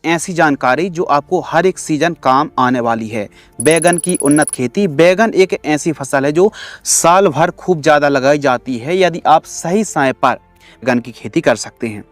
ऐसी जानकारी जो आपको हर एक सीजन काम आने वाली है। बैगन की उन्नत खेती। बैगन एक ऐसी फसल है जो साल भर खूब ज़्यादा लगाई जाती है यदि आप सही समय पर बैगन की खेती कर सकते हैं।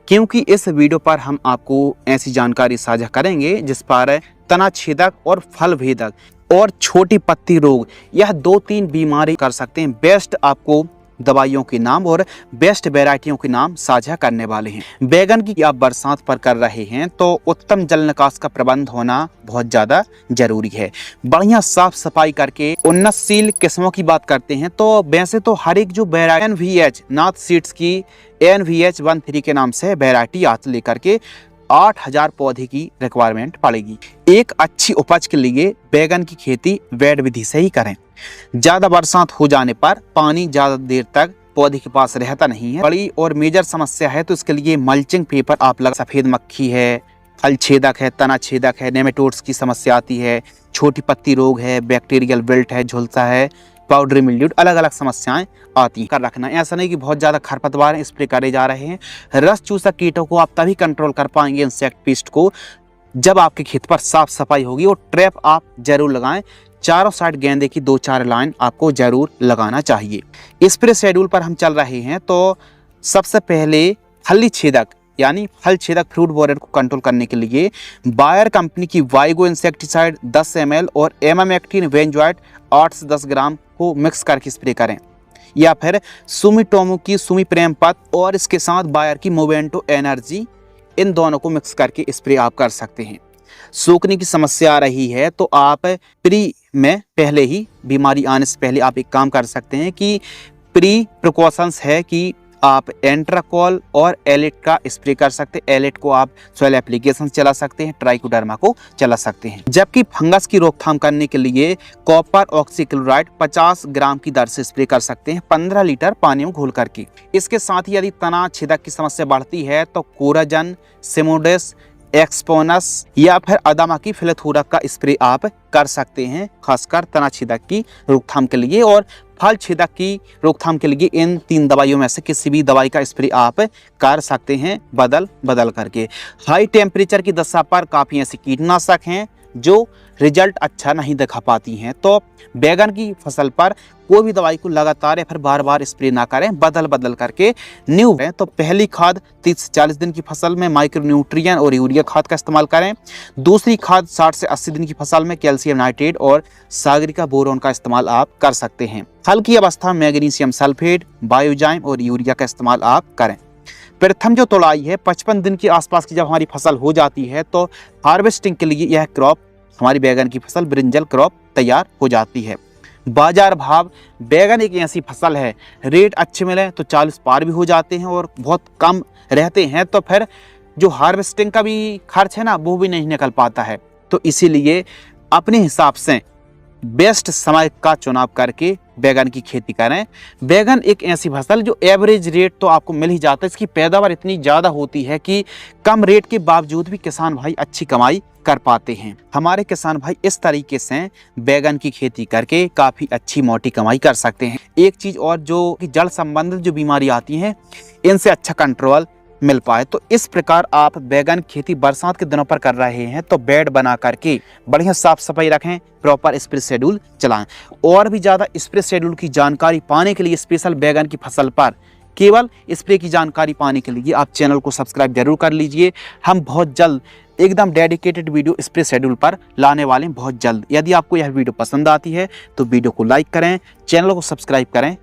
क्योंकि इस वीडियो पर हम आपको ऐसी जानकारी साझा करेंगे जिस पर तना छेदक और फल भेदक और छोटी पत्ती रोग, यह 2-3 बीमारी कर सकते हैं। बेस्ट आपको दवाइयों के नाम और बेस्ट वैरायटियों के नाम साझा करने वाले हैं। बैगन की आप बरसात पर कर रहे हैं तो उत्तम जल निकास का प्रबंध होना बहुत ज़्यादा जरूरी है। बढ़िया साफ सफाई करके उन्नतशील किस्मों की बात करते हैं तो वैसे तो हर एक जो वैरायटी NVH नाथ सीड्स की NVH 13 के नाम से वैरायटी आज लेकर के 8000 पौधे की रिक्वायरमेंट पड़ेगी। एक अच्छी उपज के लिए बैगन की खेती वैड विधि से ही करें। ज्यादा बरसात हो जाने पर पानी ज्यादा देर तक पौधे के पास रहता नहीं है। बड़ी और मेजर समस्या है तो इसके लिए मल्चिंग पेपर आप लगा। सफेद मक्खी है, फल छेदक है, तना छेदक है, नेमेटोड्स की समस्या आती है, छोटी पत्ती रोग है, बैक्टीरियल विल्ट है, झुलसा है, पाउडरी मिल्ड्यू, अलग अलग समस्याएं आती कर रखना। ऐसा नहीं कि बहुत ज़्यादा खरपतवार स्प्रे करे जा रहे हैं। रस चूसक कीटों को आप तभी कंट्रोल कर पाएंगे, इंसेक्ट पेस्ट को, जब आपके खेत पर साफ सफाई होगी। और ट्रैप आप जरूर लगाएं। चारों साइड गेंदे की 2-4 लाइन आपको जरूर लगाना चाहिए। स्प्रे शेड्यूल पर हम चल रहे हैं तो सबसे पहले फली छेदक यानी फल छेदक फ्रूट बोरर को कंट्रोल करने के लिए बायर कंपनी की वाइगो इंसेक्टिसाइड 10 ml और एमामेक्टिन वेंजॉइट 8 से 10 ग्राम को मिक्स करके स्प्रे करें, या फिर सुमिटोमो की सुमी प्रेम पत और इसके साथ बायर की मोवेंटो एनर्जी, इन दोनों को मिक्स करके स्प्रे आप कर सकते हैं। सूखने की समस्या आ रही है तो आप प्री में पहले ही, बीमारी आने से पहले आप एक काम कर सकते हैं कि प्री प्रिकॉशंस है कि आप एंट्राकॉल और एलिट का स्प्रे कर सकते हैं। एलिट को आप सॉइल एप्लीकेशन चला सकते हैं, ट्राइकोडर्मा को चला सकते हैं। जबकि फंगस की रोकथाम करने के लिए कॉपर ऑक्सीक्लोराइड 50 ग्राम की दर से स्प्रे कर सकते हैं 15 लीटर पानी में घोल करके। इसके साथ ही यदि तना छेदक की समस्या बढ़ती है तो कोराजन, सिमोडेस, एक्सपोनस या फिर अदामा की फिलेथोरा का स्प्रे आप कर सकते हैं, खासकर तना छेदक की रोकथाम के लिए। और फल छेदक की रोकथाम के लिए इन 3 दवाइयों में से किसी भी दवाई का स्प्रे आप कर सकते हैं बदल करके। हाई टेम्परेचर की दशा पर काफ़ी ऐसी कीटनाशक हैं जो रिजल्ट अच्छा नहीं दिखा पाती हैं, तो बैगन की फसल पर कोई भी दवाई को लगातार या फिर बार स्प्रे ना करें, बदल करके न्यू है। तो पहली खाद 30 से 40 दिन की फसल में माइक्रो न्यूट्रिएंट और यूरिया खाद का इस्तेमाल करें। दूसरी खाद 60 से 80 दिन की फसल में कैल्शियम नाइट्रेट और सागरिका बोरोन का इस्तेमाल आप कर सकते हैं। फल की अवस्था मैग्नीशियम सल्फेट, बायोजाइम और यूरिया का इस्तेमाल आप करें। प्रथम जो तोड़ाई है 55 दिन के आसपास की जब हमारी फसल हो जाती है तो हार्वेस्टिंग के लिए यह क्रॉप, हमारी बैगन की फसल ब्रिंजल क्रॉप तैयार हो जाती है। बाजार भाव, बैगन एक ऐसी फसल है, रेट अच्छे मिले तो 40 पार भी हो जाते हैं और बहुत कम रहते हैं तो फिर जो हार्वेस्टिंग का भी खर्च है ना वो भी नहीं निकल पाता है। तो इसीलिए अपने हिसाब से बेस्ट समय का चुनाव करके बैगन की खेती करें। बैगन एक ऐसी फसल जो एवरेज रेट तो आपको मिल ही जाता है, इसकी पैदावार इतनी ज़्यादा होती है कि कम रेट के बावजूद भी किसान भाई अच्छी कमाई कर पाते हैं। हमारे किसान भाई इस तरीके से बैगन की खेती करके काफ़ी अच्छी मोटी कमाई कर सकते हैं। एक चीज़ और, जो कि जड़ संबंधित जो बीमारी आती हैं इनसे अच्छा कंट्रोल मिल पाए, तो इस प्रकार आप बैगन खेती बरसात के दिनों पर कर रहे हैं तो बेड बना करके बढ़िया साफ सफाई रखें, प्रॉपर स्प्रे शेड्यूल चलाएं। और भी ज़्यादा स्प्रे शेड्यूल की जानकारी पाने के लिए स्पेशल बैगन की फसल पर केवल स्प्रे की जानकारी पाने के लिए आप चैनल को सब्सक्राइब जरूर कर लीजिए। हम बहुत जल्द एकदम डेडिकेटेड वीडियो स्प्रे शेड्यूल पर लाने वाले हैं बहुत जल्द। यदि आपको यह वीडियो पसंद आती है तो वीडियो को लाइक करें, चैनल को सब्सक्राइब करें।